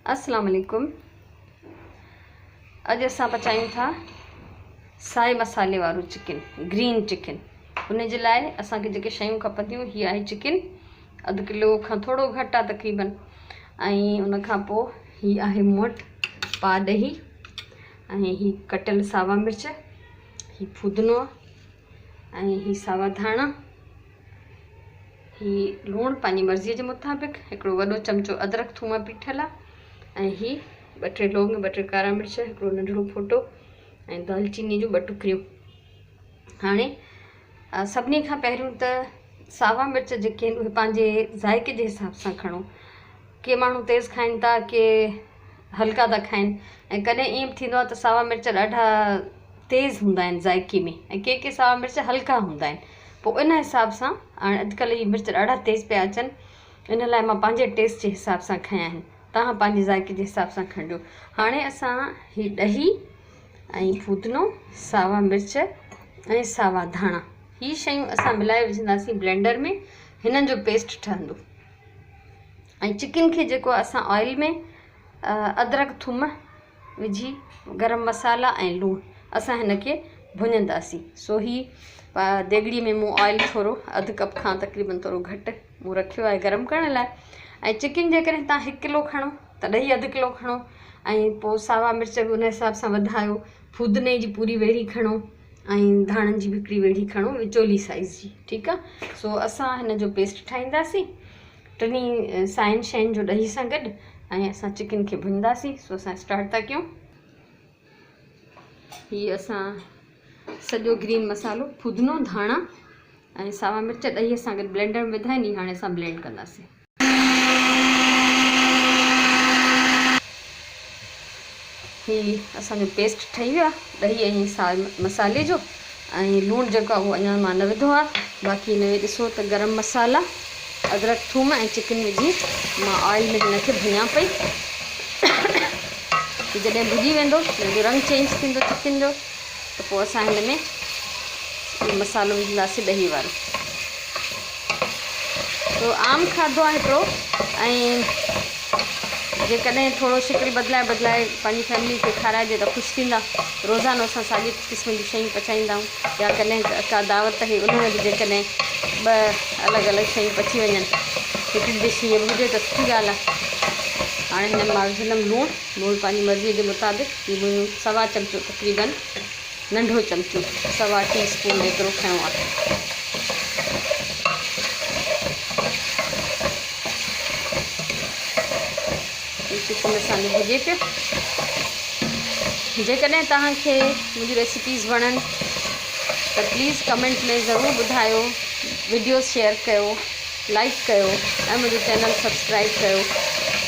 अस्सलाम वालेकुम। अज असां पचायूं था साए मसाले वारो चिकन, ग्रीन चिकन। उन जे लाइ असांखे जेके शयूं खपंदियूं, हीअ आहे चिकन, अधु किलो खां थोरो घटि आहे तक़रीबन। ऐं उन खां पोइ हीअ आहे मूं वटि पा ॾही, ऐं हीअ कटियल सावा मिर्च, हीअ फूदनो, ऐं हीअ सावा धाणा, हीअ लूणु पंहिंजी मर्ज़ीअ जे मुताबिक़, हिकिड़ो वॾो चमचो अदरक थूम पीठल आहे, ऐं हीअ ॿ टे लौंग, ॿ टे कारा मिर्च, हिकिड़ो नंढिड़ो फोटो, ऐं दालचीनी जो 2 टुकड़ियूं। हाणे सभिनी खां पहिरियों त सावा मिर्च जेके आहिनि उहे पंहिंजे ज़ाइक़े जे हिसाब सां खणो। के माण्हू तेज़ खाइनि था, के हल्का था खाइनि, ऐं कॾहिं ईअं बि थींदो आहे त सावा मिर्च ॾाढा तेज़ हूंदा आहिनि ज़ाइक़े में, ऐं के सावा मिर्च हल्का हूंदा आहिनि। पोइ इन हिसाब सां हाणे अॼुकल्ह इहे मिर्च ॾाढा तेज़ पिया अचनि, इन लाइ मां पंहिंजे टेस्ट जे हिसाब सां खयां आहिनि। तव्हां पंहिंजे ज़ाइक़े जे हिसाब सां खणिजो। हाणे असां हीअ ॾही ऐं फूदनो, सावा मिर्च ऐं सावा धाणा, हीअ शयूं असां मिलाए विझंदासीं ब्लेंडर में, हिननि जो पेस्ट ठहंदो। ऐं चिकन खे जेको असां ऑयल में अदरक थूम विझी, गरम मसाला ऐं लूणु, असां हिन खे भुञंदासीं। सो ही देगड़ी में मूं ऑयल थोरो अधु कप खां तक़रीबन थोरो घटि मूं रखियो आहे गरम करण लाइ। ऐं चिकन जेकॾहिं तव्हां 1 किलो खणो त ॾही अधु किलो खणो, ऐं पोइ सावा मिर्च बि उन हिसाब सां वधायो, फूदने जी पूरी वेड़ी खणो, ऐं धाणनि जी बि हिकिड़ी वेड़ी खणो, विचोली साइज़ जी, ठीकु आहे। सो असां हिन जो पेस्ट ठाहींदासीं टिनी साइन शयुनि जो ॾही सां गॾु, ऐं असां चिकन खे भुञंदासीं। सो असां स्टार्ट था कयूं। हीअ असां सॼो ग्रीन मसालो, फूदनो, धाणा ऐं सावा मिर्च ॾहीअ सां गॾु ब्लेंडर में विधाइनी। हाणे असां ब्लेंड कंदासीं। हीअ असांजो पेस्ट ठही वियो आहे ॾही ऐं साए मसाले जो, ऐं लूणु जेको आहे उहो अञा मां न विधो आहे। बाक़ी हिन में ॾिसो त गरम मसाला, अदरक थूम ऐं चिकन विझी मां ऑयल में हिन खे भुञां पई। जॾहिं भुॼी वेंदो, हिन जो रंग चेंज थींदो चिकन जो, त पोइ असां हिन में मसालो विझंदासीं ॾही वारो। तो आम खाधो आहे हिकिड़ो, ऐं जेकॾहिं थोरो शिकिल बदिलाए पंहिंजी फैमिली खे खाराइजे त ख़ुशि थींदा। रोज़ानो असां साॻी क़िस्म जी शयूं पचाईंदा आहियूं, या कॾहिं का दावत हुई उन में बि जेकॾहिं 2 अलॻि शयूं पची वञनि, हिकिड़ी डिश हीअ बि हुजे त सुठी ॻाल्हि आहे। हाणे हिन में मां विझंदमि लूणु पंहिंजी मर्ज़ीअ जे मुताबिक़। हीअ सवा चमचो तक़रीबन, नंढो चमचो, सवा टीस्पून एतिरो खयों आहे। चिकन असांजो भुॼे पियो। जेकॾहिं तव्हांखे मुंहिंजी रेसिपीज़ वणनि त प्लीज़ कमेंट में ज़रूरु ॿुधायो, वीडियो शेयर कयो, लाइक कयो, ऐं मुंहिंजो चैनल सब्सक्राइब कयो।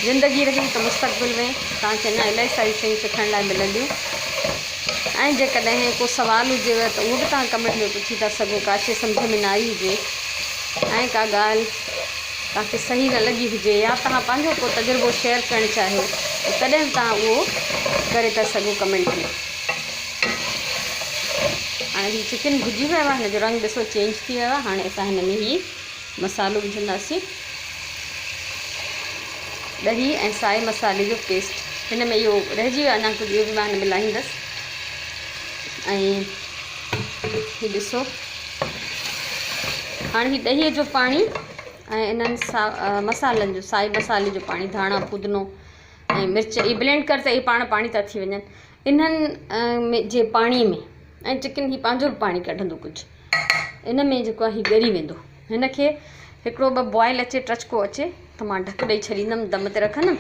ज़िंदगी रही त मुस्तक़बिल में तव्हांखे अञा इलाही सारी शयूं सिखण लाइ मिलंदियूं। ऐं जेकॾहिं को सुवालु हुजेव त उहो बि तव्हां कमेंट में पुछी था सघो, का शइ सम्झ में न आई हुजे, ऐं का ॻाल्हि तव्हांखे सही न लॻी हुजे, या तव्हां पंहिंजो को तजुर्बो शेयर करणु चाहियो, त तॾहिं बि तव्हां उहो करे था सघो कमेंट में। हाणे हीअ चिकन भुॼी वियो आहे, हिन जो रंग ॾिसो चेंज थी वियो आहे। हाणे असां हिन में ही मसालो विझंदासीं, ॾही ऐं साए मसाले जो पेस्ट। हिन में इहो रहिजी वियो आहे, अञा कुझु इहो बि मां हिन में मिलाईंदसि। ऐं हीअ ॾिसो, हाणे हीअ ॾहीअ जो पाणी ऐं इन्हनि मसालनि जो, साए मसाले जो पाणी, धाणा, फूदनो ऐं मिर्च, इहे ब्लेंड कर त इहे पाणी था थी वञनि। इन्हनि जे पाणीअ में, ऐं चिकन हीअ पंहिंजो बि पाणी कढंदो कुझु, इन में जेको आहे हीअ ॻरी वेंदो। हिन खे हिकिड़ो 2 बॉयल अचे, टचको अचे, त मां ढक ॾेई छॾींदमि, दम ते रखंदमि।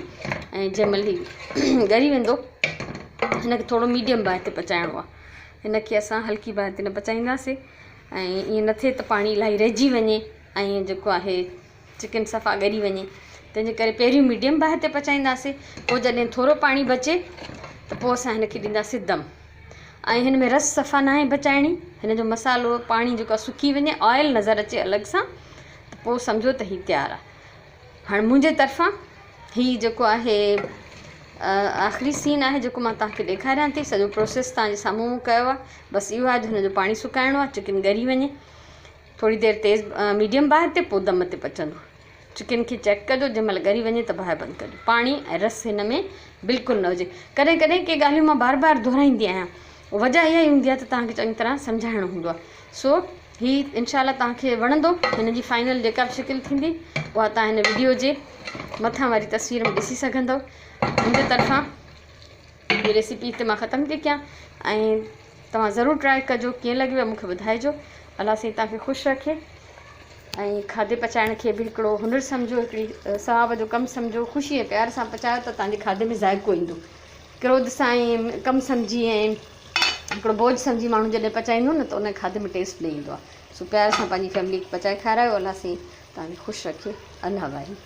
ऐं जंहिंमहिल हीअ ॻरी वेंदो, हिन खे थोरो मीडियम बाहि ते पचाइणो आहे। हिन खे असां हल्की बाहि ते न पचाईंदासीं, ऐं ईअं न थिए त पाणी इलाही रहिजी वञे ऐं जेको आहे चिकन सफ़ा ॻरी वञे। तंहिंजे करे पहिरियों मीडियम बाहि ते पचाईंदासीं, पोइ जॾहिं थोरो पाणी बचे त पोइ असां हिन खे ॾींदासीं दम। ऐं हिन में रस सफ़ा न आहे बचाइणी, हिन जो मसालो पाणी जेको आहे सुकी वञे, ऑयल नज़र अचे अलॻि सां, त पोइ सम्झो त हीअ तयारु आहे। हाणे मुंहिंजे तरफ़ां हीअ जेको आहे आख़िरी सीन आहे जेको मां तव्हांखे ॾेखारियां थी। सॼो प्रोसेस तव्हांजे साम्हूं मूं कयो आहे। बसि इहो आहे, हिन जो पाणी सुकाइणो आहे, चिकन ॻरी वञे, थोरी देरि तेज़ मीडियम बाहि ते, पोइ दम ते पचंदो। चिकन खे चेक कजो, जंहिं महिल ॻरी वञे त बाहि बंदि कजो। पाणी ऐं रस हिन में बिल्कुलु न हुजे। कॾहिं कॾहिं के ॻाल्हियूं मां बार बार दोहराईंदी आहियां, वजह इहा ई हूंदी आहे त तव्हांखे चङी तरह सम्झाइणो हूंदो आहे। सो हीअ इनशाला तव्हांखे वणंदो। हिन जी फाइनल जेका बि शिकिल थींदी उहा तव्हां हिन वीडियो जे मथां वारी तस्वीर में ॾिसी सघंदव। मुंहिंजे तरफ़ां हीअ रेसिपी हिते मां ख़तमु थी कयां ऐं तव्हां ज़रूरु ट्राई कजो, कीअं लॻेव मूंखे ॿुधाइजो। अलाह साईं तव्हांखे ख़ुशि रखे ऐं खाधे पचाइण खे बि हिकिड़ो हुनरु सम्झो, हिकिड़ी सवाब जो कमु सम्झो। ख़ुशी ऐं प्यार सां पचायो त तव्हांजे खाधे में ज़ाइक़ो ईंदो। क्रोध सां ऐं कमु सम्झी ऐं हिकिड़ो बोझ सम्झी माण्हू जॾहिं पचाईंदो न त उन खाधे में टेस्ट न ईंदो आहे। सो प्यार सां पंहिंजी फैमिली खे पचाए खारायो। अलाह साईं तव्हांखे ख़ुशि रखे। अल्लाह वारी।